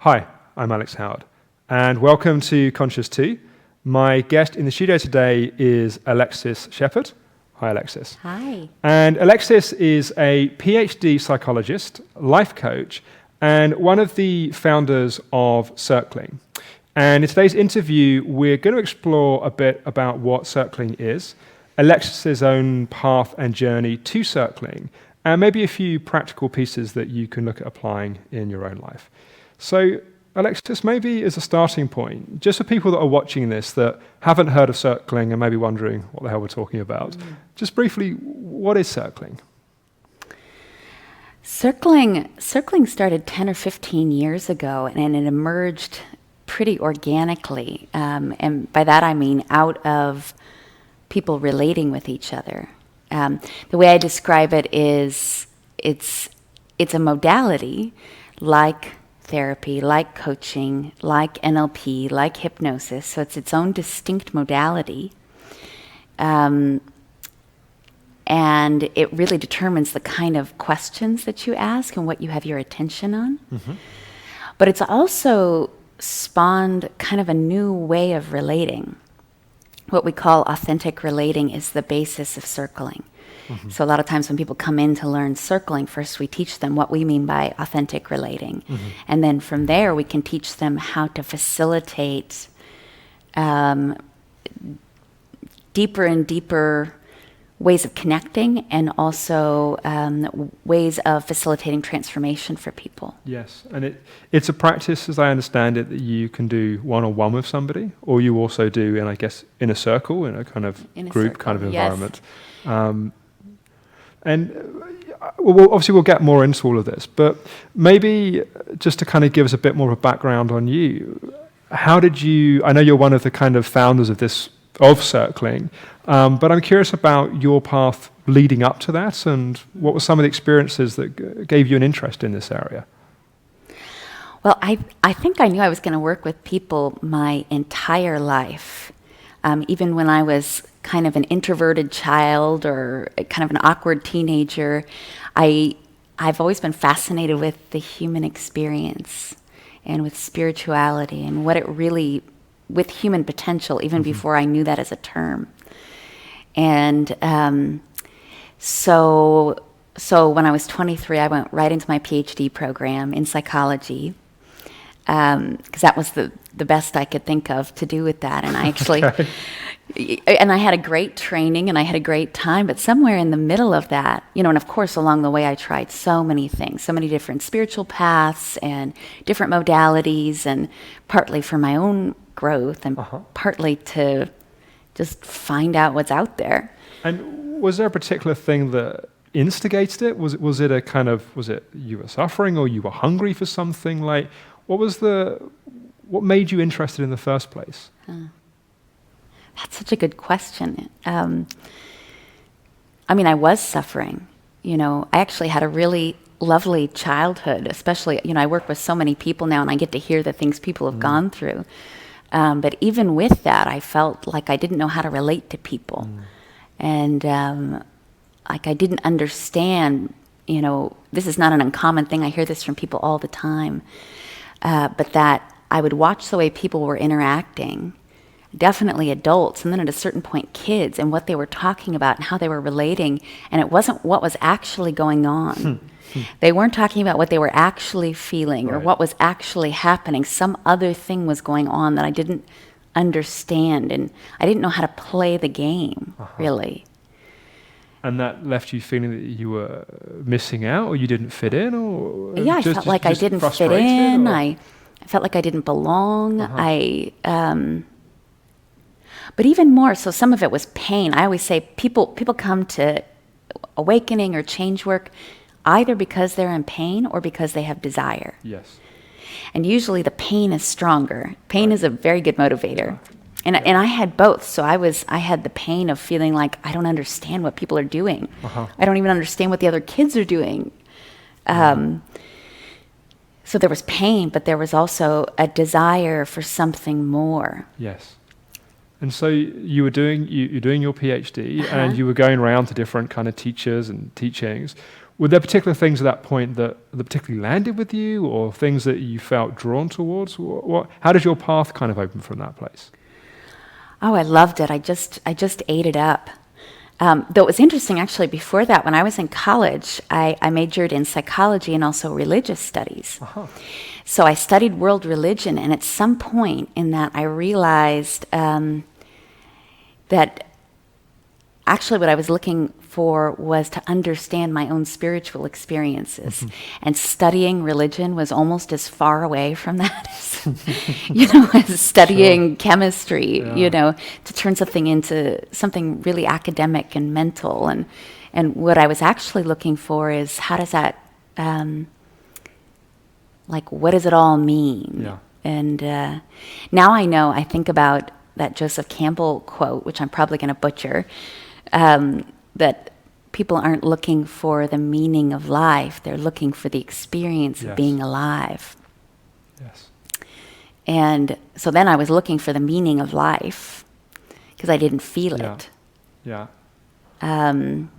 Hi, I'm Alex Howard, and welcome to Conscious 2. My guest in the studio today is Alexis Shepperd. Hi, Alexis. Hi. And Alexis is a PhD psychologist, life coach, and one of the founders of Circling. And in today's interview, we're going to explore a bit about what Circling is, Alexis's own path and journey to Circling, and maybe a few practical pieces that you can look at applying in your own life. So, Alexis, maybe as a starting point, just for people that are watching this that haven't heard of Circling and maybe wondering what the hell we're talking about, just briefly, what is Circling? Circling started 10 or 15 years ago, and it emerged pretty organically. And by that I mean out of people relating with each other. The way I describe it is it's a modality like therapy, like coaching, like NLP, like hypnosis. So it's its own distinct modality. And it really determines the kind of questions that you ask and what you have your attention on. Mm-hmm. But it's also spawned kind of a new way of relating. What we call authentic relating is the basis of circling. Mm-hmm. So a lot of times when people come in to learn circling, first we teach them what we mean by authentic relating. Mm-hmm. And then from there we can teach them how to facilitate deeper and deeper ways of connecting and also ways of facilitating transformation for people. Yes, and it's a practice, as I understand it, that you can do one-on-one with somebody, or you also do, and I guess, in a circle, in a kind of group kind of environment. Yes. Obviously we'll get more into all of this, but maybe just to kind of give us a bit more of a background on you, how did you, I know you're one of the kind of founders of Circling, but I'm curious about your path leading up to that and what were some of the experiences that gave you an interest in this area? Well, I think I knew I was going to work with people my entire life. Even when I was kind of an introverted child or kind of an awkward teenager, I've always been fascinated with the human experience and with spirituality and what it really, with human potential, even before I knew that as a term. And so when I was 23, I went right into my PhD program in psychology, because that was the best I could think of to do with that. And I actually, and I had a great training and I had a great time, but somewhere in the middle of that, and of course along the way I tried so many things, so many different spiritual paths and different modalities, and partly for my own growth and partly to just find out what's out there. And was there a particular thing that instigated it? Was it you were suffering or you were hungry for something? Like, what made you interested in the first place? That's such a good question. I was suffering. I actually had a really lovely childhood, especially, I work with so many people now and I get to hear the things people have gone through. But even with that, I felt like I didn't know how to relate to people. And like I didn't understand, this is not an uncommon thing. I hear this from people all the time. But that I would watch the way people were interacting, definitely adults, and then at a certain point kids, and what they were talking about and how they were relating, and it wasn't what was actually going on. They weren't talking about what they were actually feeling or what was actually happening. Some other thing was going on that I didn't understand, and I didn't know how to play the game, really. And that left you feeling that you were missing out, or you didn't fit in, or I felt like I didn't fit in. I felt like I didn't belong. But even more, so some of it was pain. I always say people come to awakening or change work either because they're in pain or because they have desire. Yes. And usually the pain is stronger. Pain is a very good motivator. And I had both. So I had the pain of feeling like I don't understand what people are doing. I don't even understand what the other kids are doing. So there was pain, but there was also a desire for something more. Yes. And so you're doing your PhD and you were going around to different kind of teachers and teachings. were there particular things at that point that particularly landed with you, or things that you felt drawn towards? How did your path kind of open from that place? Oh, I loved it. I just ate it up. Though it was interesting, actually, before that, when I was in college, I majored in psychology and also religious studies. Uh-huh. So I studied world religion, and at some point in that, I realized that actually what I was looking for was to understand my own spiritual experiences. Mm-hmm. And studying religion was almost as far away from that as, as studying chemistry, to turn something into something really academic and mental. And what I was actually looking for is, how does that, what does it all mean? Yeah. And now I think about that Joseph Campbell quote, which I'm probably going to butcher, that people aren't looking for the meaning of life, they're looking for the experience of being alive. Yes. And so then I was looking for the meaning of life because I didn't feel it. Yeah. And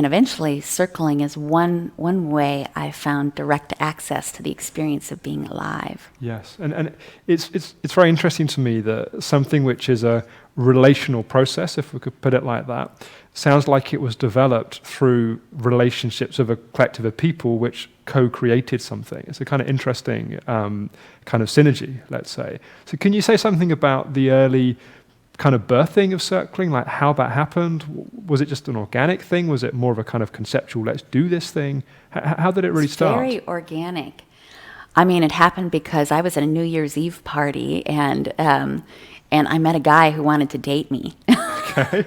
eventually circling is one way I found direct access to the experience of being alive. Yes, and it's very interesting to me that something which is a relational process, if we could put it like that, sounds like it was developed through relationships of a collective of people which co-created something. It's a kind of interesting kind of synergy, let's say. So can you say something about the early kind of birthing of circling, like how that happened? Was it just an organic thing? Was it more of a kind of conceptual, let's do this thing? How did it really start? Very organic. I mean, it happened because I was at a New Year's Eve party, and I met a guy who wanted to date me. Okay.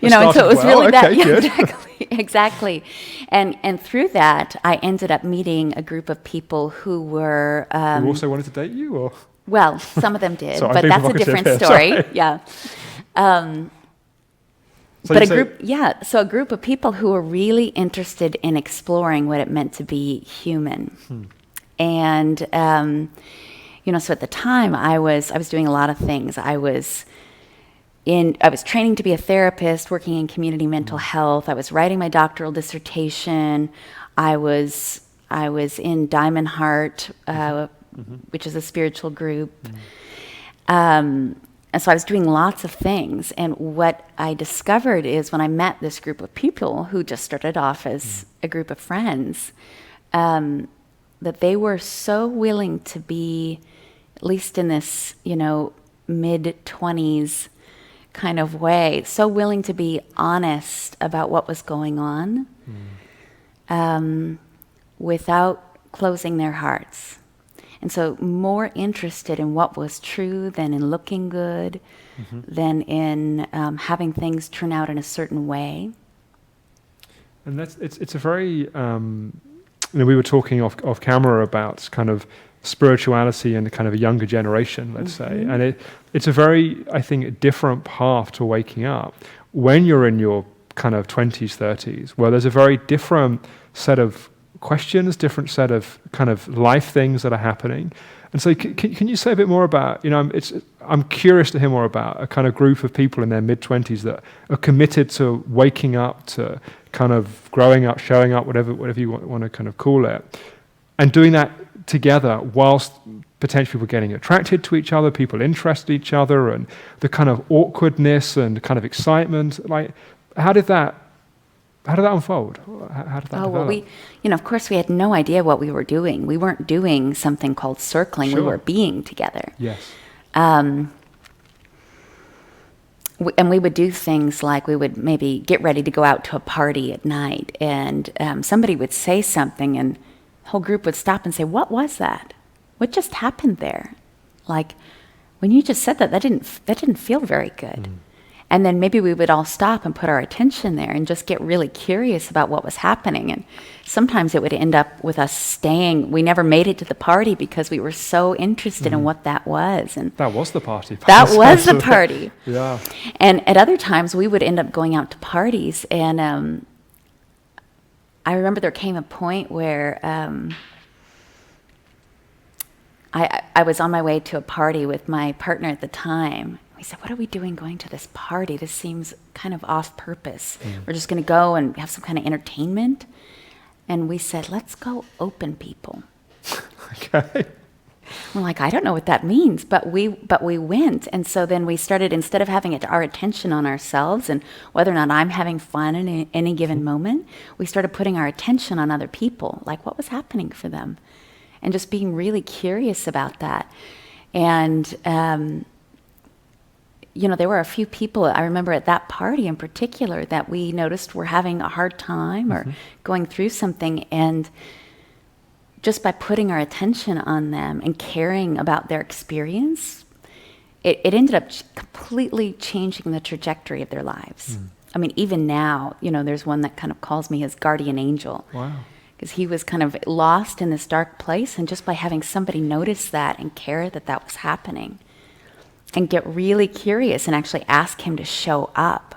And so it was really that. Okay, Yeah, exactly. And through that, I ended up meeting a group of people who were who also wanted to date you, or? Well, some of them did, Sorry, but that's a different story. Sorry. Yeah. So a group of people who were really interested in exploring what it meant to be human. And, so at the time I was doing a lot of things. I was training to be a therapist, working in community mental health. I was writing my doctoral dissertation. I was in Diamond Heart, which is a spiritual group. And so I was doing lots of things. And what I discovered is when I met this group of people who just started off as a group of friends, that they were so willing to be, at least in this, mid-20s kind of way, so willing to be honest about what was going on without closing their hearts. And so more interested in what was true than in looking good, than in having things turn out in a certain way. And it's a very, we were talking off camera about kind of spirituality and kind of a younger generation, let's say. And it's a very, I think, different path to waking up when you're in your kind of 20s, 30s, where there's a very different set of questions, different set of kind of life things that are happening. And so can you say a bit more about, I'm curious to hear more about a kind of group of people in their mid-20s that are committed to waking up, to kind of growing up, showing up, whatever you want to kind of call it, and doing that together whilst potentially people getting attracted to each other, people interested in each other, and the kind of awkwardness and kind of excitement. Like, how did that unfold? How did that develop? Well, of course we had no idea what we were doing. We weren't doing something called circling. Sure. We were being together. Yes. And we would do things like we would maybe get ready to go out to a party at night, and somebody would say something, and the whole group would stop and say, "What was that? What just happened there? Like, when you just said that didn't feel very good." And then maybe we would all stop and put our attention there and just get really curious about what was happening. And sometimes it would end up with us staying. We never made it to the party because we were so interested in what that was. And that was the party. That was the party. Yeah. And at other times, we would end up going out to parties. And I remember there came a point where I was on my way to a party with my partner at the time, We said, what are we doing going to this party? This seems kind of off purpose. We're just going to go and have some kind of entertainment. And we said, let's go open people. Okay. We're like, I don't know what that means, but we went. And so then we started, instead of having our attention on ourselves and whether or not I'm having fun in any given moment, we started putting our attention on other people, like what was happening for them, and just being really curious about that. And there were a few people, I remember at that party in particular, that we noticed were having a hard time or going through something. And just by putting our attention on them and caring about their experience, it ended up completely changing the trajectory of their lives. I mean, even now, there's one that kind of calls me his guardian angel. Wow. Because he was kind of lost in this dark place. And just by having somebody notice that and care that was happening, and get really curious and actually ask him to show up.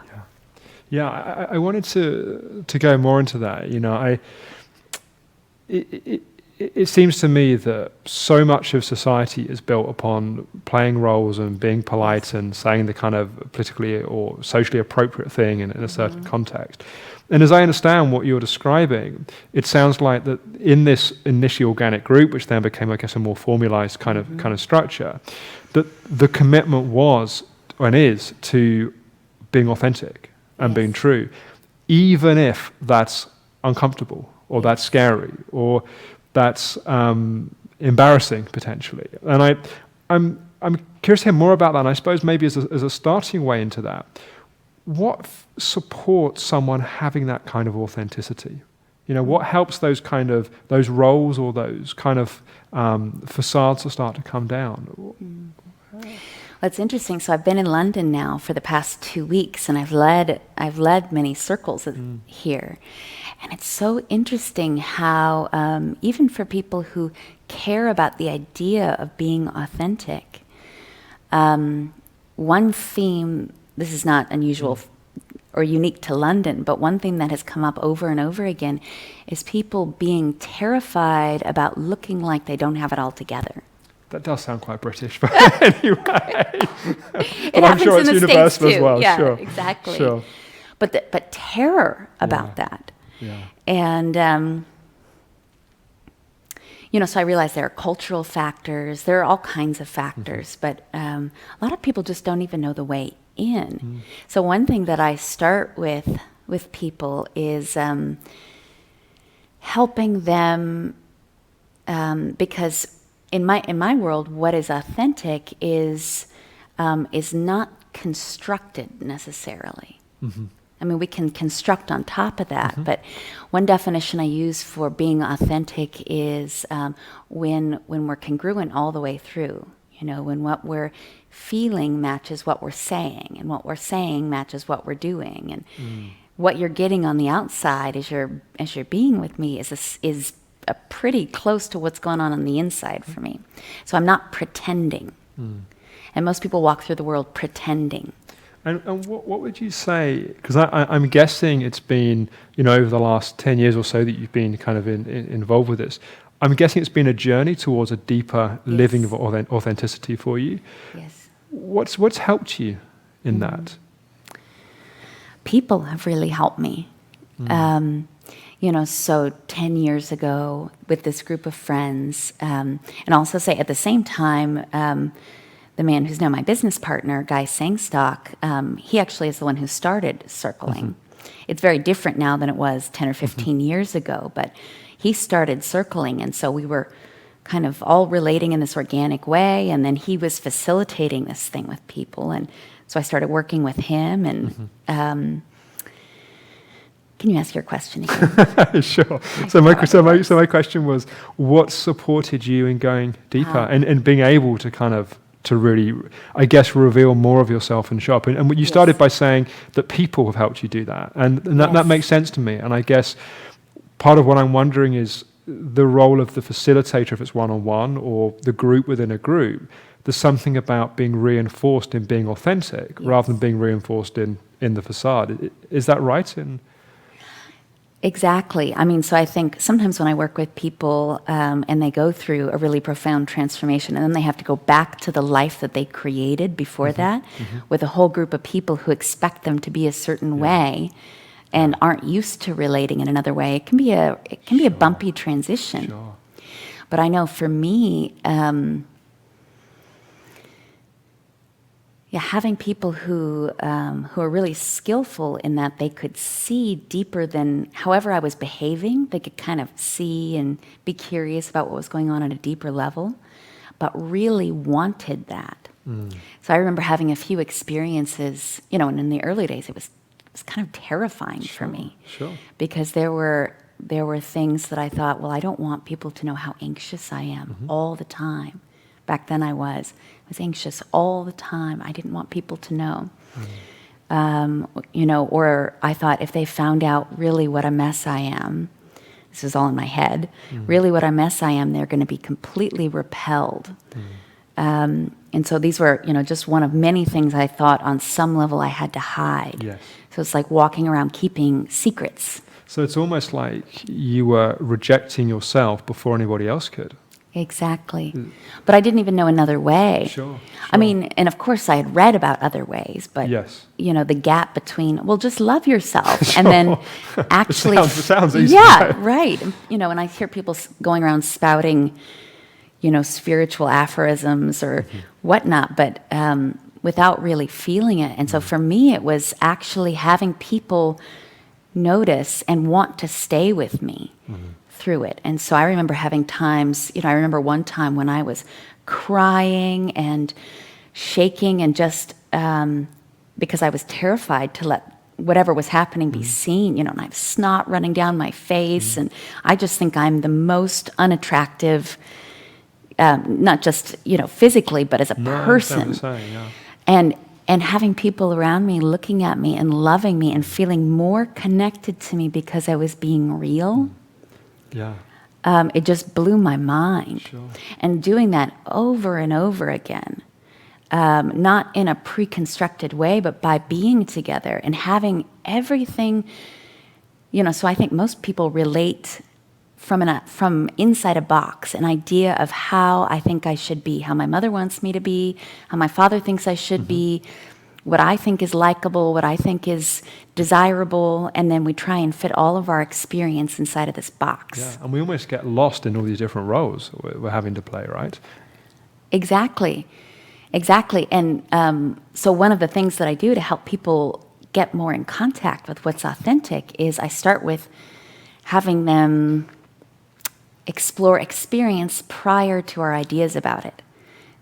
Yeah, I wanted to go more into that. It seems to me that so much of society is built upon playing roles and being polite and saying the kind of politically or socially appropriate thing in a certain context. And as I understand what you're describing, it sounds like that in this initially organic group, which then became, I guess, a more formalized kind of structure, that the commitment was and is to being authentic and being true, even if that's uncomfortable or that's scary or that's embarrassing potentially. And I'm curious to hear more about that. And I suppose maybe as a starting way into that, what supports someone having that kind of authenticity? What helps those roles or those kind of facades to start to come down? Well, it's interesting. So I've been in London now for the past 2 weeks, and I've led many circles here. And it's so interesting how even for people who care about the idea of being authentic, one theme, this is not unusual or unique to London, but one theme that has come up over and over again is people being terrified about looking like they don't have it all together. That does sound quite British, but anyway. It happens sure in it's the universal States too. as well. Yeah, Sure. exactly. Sure. But terror about that. Yeah. And so I realize there are cultural factors. There are all kinds of factors, but a lot of people just don't even know the way in. So one thing that I start with people is helping them, because in my world, what is authentic is not constructed necessarily. I mean, we can construct on top of that, but one definition I use for being authentic is when we're congruent all the way through. When what we're feeling matches what we're saying, and what we're saying matches what we're doing, and what you're getting on the outside as you're being with me is a pretty close to what's going on the inside for me. So I'm not pretending, and most people walk through the world pretending. And what would you say, because I'm guessing it's been, over the last 10 years or so that you've been kind of involved with this, I'm guessing it's been a journey towards a deeper living of authenticity for you. Yes. What's helped you in that? People have really helped me. So 10 years ago with this group of friends, and I'll also say at the same time, the man who's now my business partner, Guy Sangstock, he actually is the one who started circling. It's very different now than it was 10 or 15 years ago, but he started circling, and so we were kind of all relating in this organic way, and then he was facilitating this thing with people, and so I started working with him, and can you ask your question again? Sure. So my question was, what supported you in going deeper and being able to kind of to really, I guess, reveal more of yourself and show up? And you started by saying that people have helped you do that, and that makes sense to me. And I guess part of what I'm wondering is the role of the facilitator, if it's one-on-one or the group within a group. There's something about being reinforced in being authentic rather than being reinforced in the facade. Is that right? Exactly. I mean, so I think sometimes when I work with people and they go through a really profound transformation and then they have to go back to the life that they created before that with a whole group of people who expect them to be a certain way and aren't used to relating in another way, it can be a bumpy transition. Sure. But I know for me, having people who are really skillful in that they could see deeper than however I was behaving. They could kind of see and be curious about what was going on at a deeper level, but really wanted that. So I remember having a few experiences, and in the early days it was kind of terrifying for me. Sure. Because there were things that I thought, well, I don't want people to know how anxious I am all the time. Back then I was anxious all the time. I didn't want people to know. Or I thought if they found out really what a mess I am, this is all in my head, really what a mess I am, they're going to be completely repelled. And so these were, just one of many things I thought on some level I had to hide. Yes. So it's like walking around keeping secrets. So it's almost like you were rejecting yourself before anybody else could. Exactly. But I didn't even know another way. Sure. I mean, and of course I had read about other ways, but, yes. The gap between, well, just love yourself and then actually. It sounds easy. Yeah, right. And I hear people going around spouting, spiritual aphorisms or whatnot, but without really feeling it. And so for me, it was actually having people notice and want to stay with me through it. And so I remember having times, I remember one time when I was crying and shaking and just because I was terrified to let whatever was happening be seen, and I have snot running down my face, and I just think I'm the most unattractive, not just, physically, but as a person. And having people around me looking at me and loving me and feeling more connected to me because I was being real. Yeah. It just blew my mind. Sure. And doing that over and over again, not in a pre-constructed way, but by being together and having everything, so I think most people relate from inside a box, an idea of how I think I should be, how my mother wants me to be, how my father thinks I should be, what I think is likable, what I think is desirable, and then we try and fit all of our experience inside of this box. Yeah, and we almost get lost in all these different roles we're having to play, right? Exactly. And so one of the things that I do to help people get more in contact with what's authentic is I start with having them explore experience prior to our ideas about it.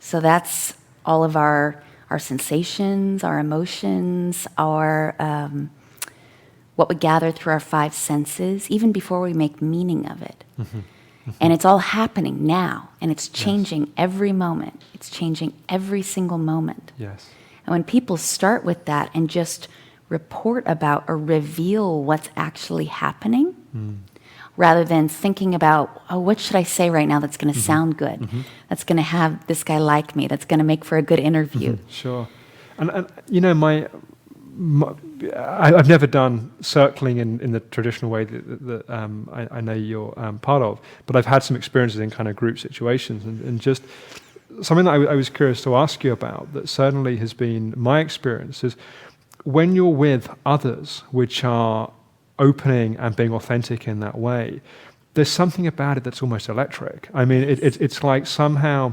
So that's all of our sensations, our emotions, our what we gather through our five senses, even before we make meaning of it. And it's all happening now, and it's changing every moment. It's changing every single moment. Yes. And when people start with that and just report about or reveal what's actually happening, rather than thinking about, oh, what should I say right now that's going to sound good, that's going to have this guy like me, that's going to make for a good interview. Sure. And I've never done circling in the traditional way that I know you're part of, but I've had some experiences in kind of group situations, and just something that I was curious to ask you about that certainly has been my experience is when you're with others which are opening and being authentic in that way, there's something about it that's almost electric. I mean, it's like somehow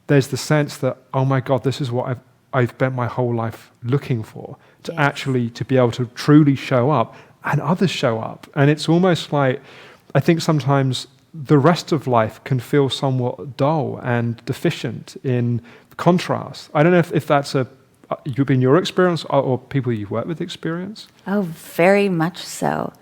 there's the sense that, oh my God, this is what I've spent my whole life looking for, to actually to be able to truly show up, and others show up. And it's almost like, I think sometimes the rest of life can feel somewhat dull and deficient in contrast. I don't know if that's you've been your experience or people you've worked with experience? Oh, very much so.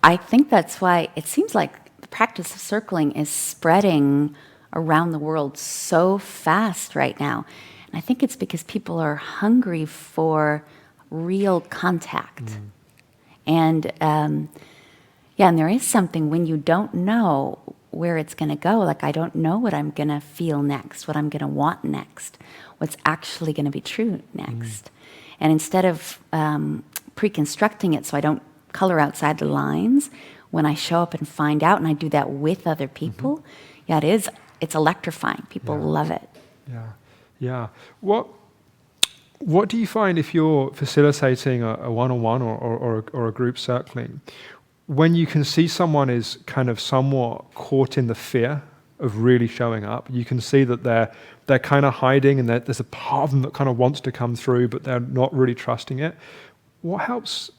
I think that's why it seems like the practice of circling is spreading around the world so fast right now. And I think it's because people are hungry for real contact. And and there is something when you don't know where it's going to go, like I don't know what I'm going to feel next, what I'm going to want next, what's actually going to be true next. And instead of pre-constructing it so I don't color outside the lines, when I show up and find out, and I do that with other people, yeah, it's electrifying. People love it. Yeah. What do you find if you're facilitating a one-on-one or a group circling, when you can see someone is kind of somewhat caught in the fear of really showing up? You can see that they're kind of hiding, and there's a part of them that kind of wants to come through, but they're not really trusting it. What helps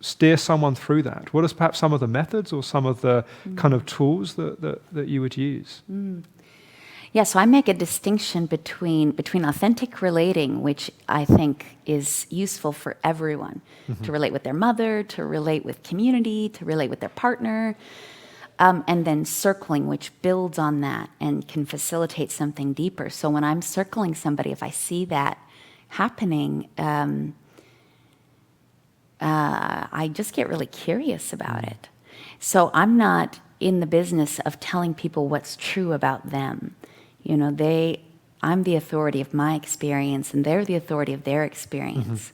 steer someone through that? What is perhaps some of the methods or some of the kind of tools that you would use? Yeah, so I make a distinction between authentic relating, which I think is useful for everyone, to relate with their mother, to relate with community, to relate with their partner, and then circling, which builds on that and can facilitate something deeper. So when I'm circling somebody, if I see that happening, I just get really curious about it. So I'm not in the business of telling people what's true about them. You know, I'm the authority of my experience, and they're the authority of their experience.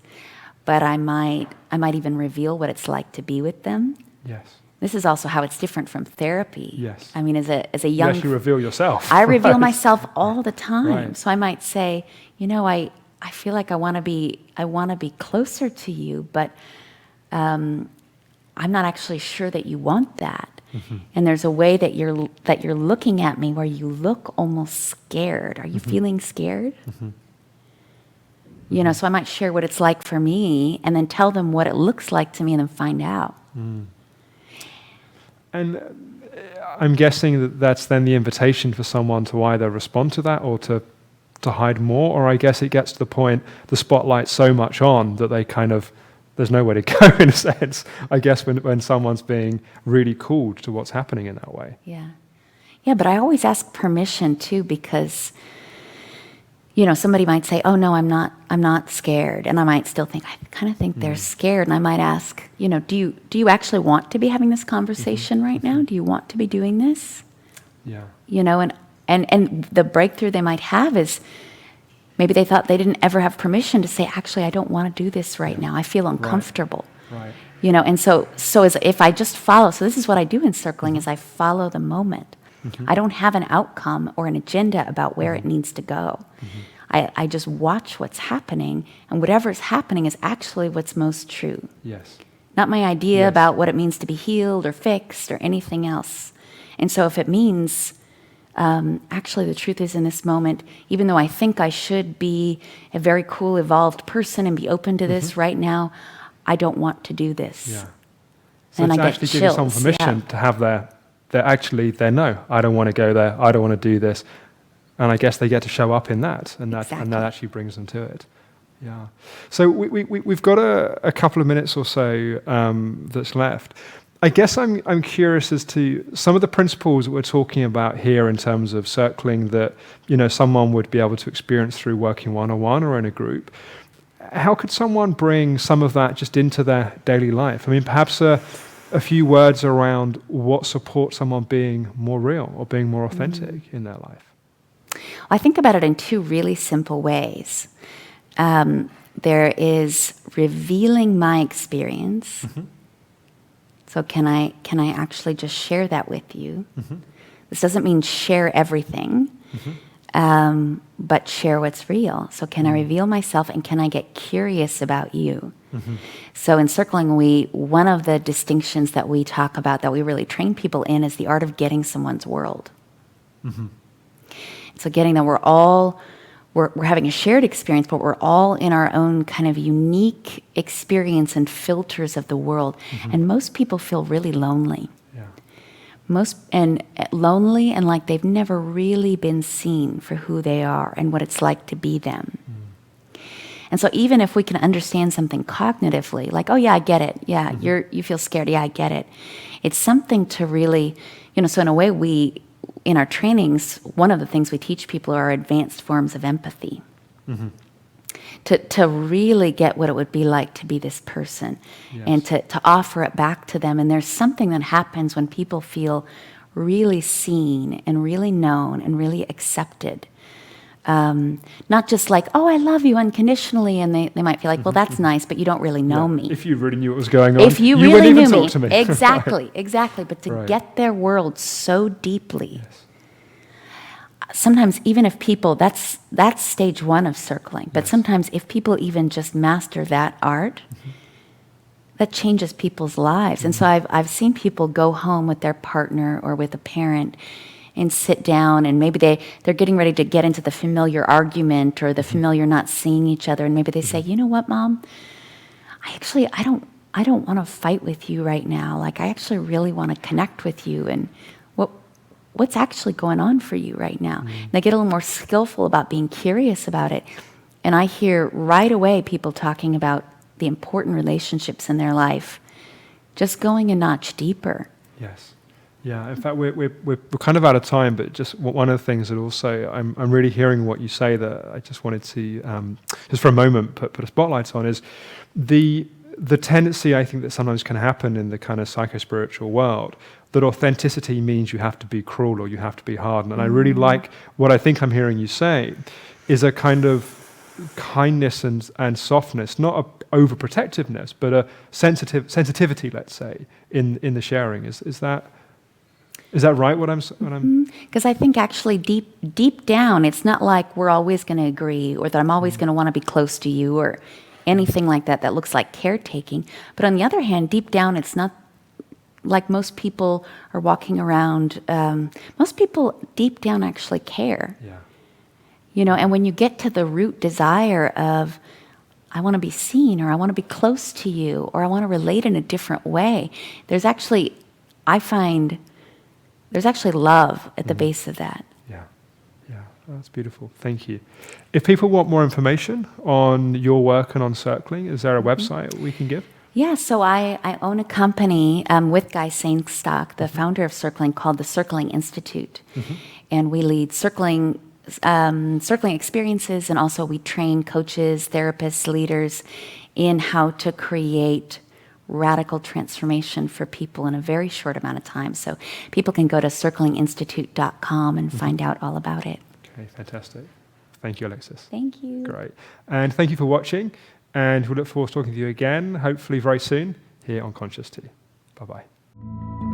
But I might even reveal what it's like to be with them. Yes. This is also how it's different from therapy. Yes. I mean, as a young... You actually reveal yourself. I reveal myself all the time. Right. So I might say, you know, I feel like I want to be closer to you, but I'm not actually sure that you want that. And there's a way that you're looking at me where you look almost scared. Are you feeling scared? You know, so I might share what it's like for me, and then tell them what it looks like to me, and then find out. And I'm guessing that that's then the invitation for someone to either respond to that or to hide more, or I guess it gets to the point, the spotlight's so much on that they kind of, there's nowhere to go in a sense, I guess, when someone's being really called to what's happening in that way. Yeah, but I always ask permission too, because, you know, somebody might say, oh no, I'm not scared. And I might still think, I kind of think they're scared. And I might ask, you know, do you actually want to be having this conversation right now? Do you want to be doing this? Yeah. You know, and the breakthrough they might have is, maybe they thought they didn't ever have permission to say, actually, I don't want to do this right now. I feel uncomfortable. Right. You know, and so as if I just follow, so this is what I do in circling, is I follow the moment. I don't have an outcome or an agenda about where it needs to go. I just watch what's happening, and whatever's happening is actually what's most true. Yes. Not my idea about what it means to be healed or fixed or anything else. And so if it means... actually, the truth is, in this moment, even though I think I should be a very cool, evolved person and be open to this right now, I don't want to do this. Yeah. So and it's I actually get giving chills. someone permission to have their no, I don't want to go there, I don't want to do this. And I guess they get to show up in that, and that actually brings them to it. Yeah. So we've got a couple of minutes or so that's left. I guess I'm curious as to some of the principles that we're talking about here in terms of circling that, you know, someone would be able to experience through working one-on-one or in a group. How could someone bring some of that just into their daily life? I mean, perhaps a few words around what supports someone being more real or being more authentic in their life. I think about it in two really simple ways. There is revealing my experience. So can I actually just share that with you? This doesn't mean share everything, but share what's real. So can I reveal myself, and can I get curious about you? So in circling, one of the distinctions that we talk about, that we really train people in, is the art of getting someone's world. So getting that we're having a shared experience, but we're all in our own kind of unique experience and filters of the world. And most people feel really lonely. Lonely and like they've never really been seen for who they are and what it's like to be them. And so even if we can understand something cognitively, like, oh yeah, I get it. Yeah, you feel scared. Yeah, I get it. It's something to really, you know, so in a way in our trainings, one of the things we teach people are advanced forms of empathy. To really get what it would be like to be this person, and to offer it back to them. And there's something that happens when people feel really seen and really known and really accepted. Not just like, oh, I love you unconditionally, and they might feel like, well, that's nice, but you don't really know me. If you really knew what was going on, If you wouldn't really even knew talk me. to me. Exactly, exactly. But to Right. get their world so deeply, sometimes even if people, that's stage one of circling, but sometimes if people even just master that art, that changes people's lives. And so I've seen people go home with their partner or with a parent and sit down, and maybe they're getting ready to get into the familiar argument or the familiar not seeing each other, and maybe they say, you know what, Mom, I don't want to fight with you right now. Like, I actually really want to connect with you, and what's actually going on for you right now? And they get a little more skillful about being curious about it. And I hear right away people talking about the important relationships in their life, just going a notch deeper. Yes. Yeah, in fact, we're kind of out of time, but just one of the things that also I'm really hearing what you say that I just wanted to, just for a moment, put a spotlight on is the tendency I think that sometimes can happen in the kind of psycho-spiritual world, that authenticity means you have to be cruel or you have to be hard. And I really like what I think I'm hearing you say is a kind of kindness and softness, not a overprotectiveness, but a sensitivity, let's say, in the sharing. Is that right? What I'm? Because I think actually deep down, it's not like we're always going to agree or that I'm always going to want to be close to you or anything like that that looks like caretaking. But on the other hand, deep down, it's not like most people are walking around. Most people deep down actually care. Yeah. You know, and when you get to the root desire of, I want to be seen, or I want to be close to you, or I want to relate in a different way, I find there's actually love at the base of that. Yeah. Yeah. That's beautiful. Thank you. If people want more information on your work and on circling, is there a website we can give? Yeah, so I own a company with Guy Sainstock, the founder of Circling, called the Circling Institute. And we lead circling experiences, and also we train coaches, therapists, leaders in how to create radical transformation for people in a very short amount of time. So people can go to circlinginstitute.com and find out all about it. Okay, fantastic. Thank you, Alexis. Thank you. Great. And thank you for watching. And we look forward to talking to you again, hopefully very soon, here on Conscious Tea. Bye-bye.